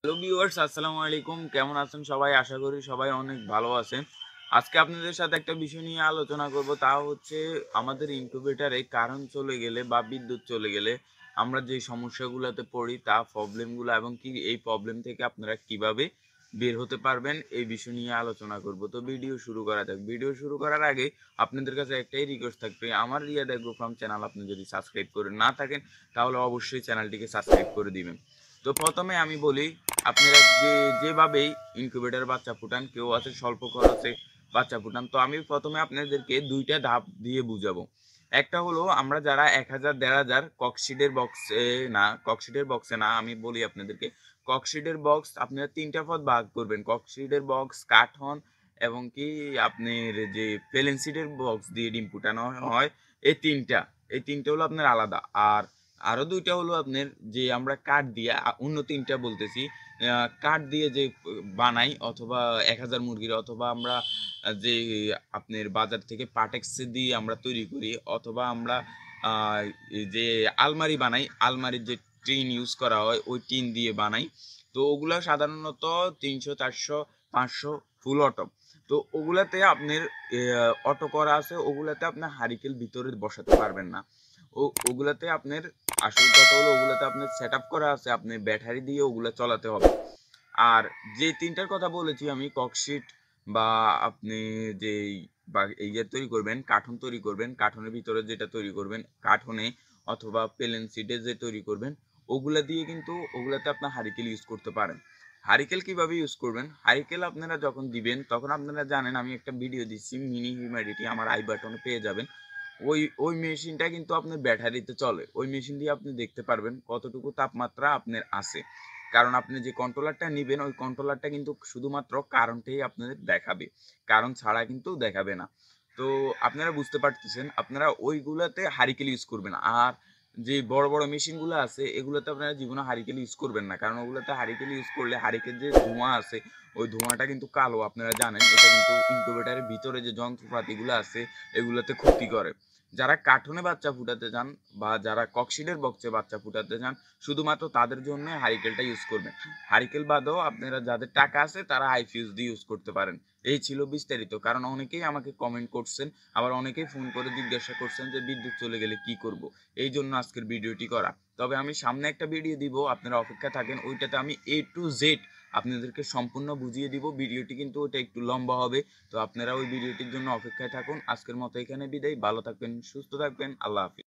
Hello viewers, আসসালামু আলাইকুম। কেমন আছেন সবাই? আশা করি সবাই অনেক ভালো আছেন। আজকে আপনাদের সাথে একটা বিষয় নিয়ে আলোচনা করব। তা হচ্ছে আমাদের ইনকিউবেটরে কারেন্ট চলে গেলে বা বিদ্যুৎ চলে গেলে আমরা যে সমস্যাগুলোতে পড়ি তা প্রবলেমগুলো এবং কি এই প্রবলেম থেকে আপনারা কিভাবে বের হতে পারবেন এই বিষয় নিয়ে আলোচনা করব। তো ভিডিও শুরু করা যাক। ভিডিও শুরু করার আগে আপনাদের কাছে একটাই রিকোয়েস্ট থাকবে, আমার রিয়াদ এগ্রো ফার্ম চ্যানেল আপনি যদি সাবস্ক্রাইব করে না থাকেন তাহলে অবশ্যই চ্যানেলটিকে সাবস্ক্রাইব করে দিবেন। তো প্রথমে আমি বলি, আপনারা যেভাবেই ইনকিউবেটর বাচ্চা ফুটান, কেউ আছে স্বল্প খরচে বাচ্চা ফুটান। তো আমি প্রথমে আপনাদেরকে দুইটা ধাপ দিয়ে বুঝাবো। একটা হলো আমরা যারা 1000 1500 ককশিটের বক্সে না, আমি বলি আপনাদেরকে ককশিটের বক্স আপনারা তিনটা পদ ভাগ করবেন। ককশিটের বক্স, কাঠন এবং কি আপনার যে প্লেনসিডের বক্স দিয়ে ডিম ফুটানো হয়, এই তিনটা হলো আপনার আলাদা। আর আরো দুইটা হলো আপনার যে আমরা কাঠ দিয়ে অন্য তিনটা বলতেছি, কাঠ দিয়ে যে বানাই, অথবা 1000 মুরগির, অথবা আমরা যে আপনার বাজার থেকে পাটেক্স দিয়ে আমরা তৈরি করি, অথবা আমরা আহ, এই যে আলমারি বানাই, আলমারির যে টিন ইউজ করা হয় ওই টিন দিয়ে বানাই। তো ওগুলা সাধারণত 300 400 500 ফুল অটো। তো ওগুলাতে আপনার অটো করা আছে, ওগুলাতে আপনার হারিকেল ভিতরে বসাতে পারবেন না। ওগুলাতে আপনার আসল কথা হলো ওগুলাতে আপনার সেট আপ করা আছে, আপনি ব্যাটারি দিয়ে ওগুলা চলাতে হবে। আর যে তিনটার কথা বলেছি আমি, ককশিট বা আপনি যে বা এই যে তৈরি করবেন, কার্টুন তৈরি করবেন, কার্টুনের ভিতরে যেটা তৈরি করবেন কার্টুনে, অথবা প্লেন সিটে যে তৈরি করবেন, ওগুলা দিয়ে কিন্তু ওগুলাতে আপনার হারিকেল ইউজ করতে পারেন। হারিকেল কিভাবে ইউজ করবেন? হারিকেল আপনারা যখন দিবেন তখন আপনারা জানেন, আমি একটা ভিডিও দিচ্ছি মিনি হিউম্যাডিটি, আমার আই বাটনে পেয়ে যাবেন। ওই মেশিনটা কিন্তু আপনার ব্যাটারিতে চলে। ওই মেশিন দিয়ে আপনি দেখতে পারবেন কতটুকু তাপমাত্রা আপনার আছে। কারণ আপনি যে কন্ট্রোলারটা নিবেন ওই কন্ট্রোলারটা কিন্তু শুধুমাত্র কারেন্টেই আপনাদের দেখাবে, কারণ ছাড়া কিন্তু দেখাবে না। তো আপনারা বুঝতে পারতেছেন, আপনারা ওইগুলাতে হারিকেল ইউজ করবেন। আর যে বড় বড় মেশিনগুলো আছে এগুলোতে আপনারা জীবনে হারিকেল ইউজ করবেন না, কারণ ওগুলোতে হারিকেল ইউজ করলে হারিকেল যে ধোঁয়া আছে ওই ধোঁয়াটা কিন্তু কালো, আপনারা জানেন। এটা কিন্তু ইনকিউবেটরের ভিতরে যে যন্ত্রপাতিগুলো আছে এগুলোতে ক্ষতি করে। যারা কার্টুনে বাচ্চা ফুটাতে চান বা যারা ককশিটের বক্সে বাচ্চা ফুটাতে চান, শুধুমাত্র তাদের জন্য হারিকেলটা ইউজ করবেন। হারিকেল বাদেও আপনারা যাদের টাকা আছে তারা হাই ফিউজ দিয়ে ইউজ করতে পারেন। এই ছিল বিস্তারিত। কারণ অনেকেই আমাকে কমেন্ট করছেন, আবার অনেকেই ফোন করে জিজ্ঞাসা করছেন যে বিদ্যুৎ চলে গেলে কি করব। এই জন্য আজকের ভিডিওটি করা। তবে আমি সামনে একটা ভিডিও দিব, আপনারা অপেক্ষা থাকেন। ওইটাতে আমি A to Z আপনাদেরকে সম্পূর্ণ বুঝিয়ে দিব। ভিডিওটি কিন্তু ওটা একটু লম্বা হবে। তো আপনারা ওই ভিডিওটির জন্য অপেক্ষায় থাকুন। আজকের মতো এখানে বিদায়। ভালো থাকবেন, সুস্থ থাকবেন। আল্লাহ হাফিজ।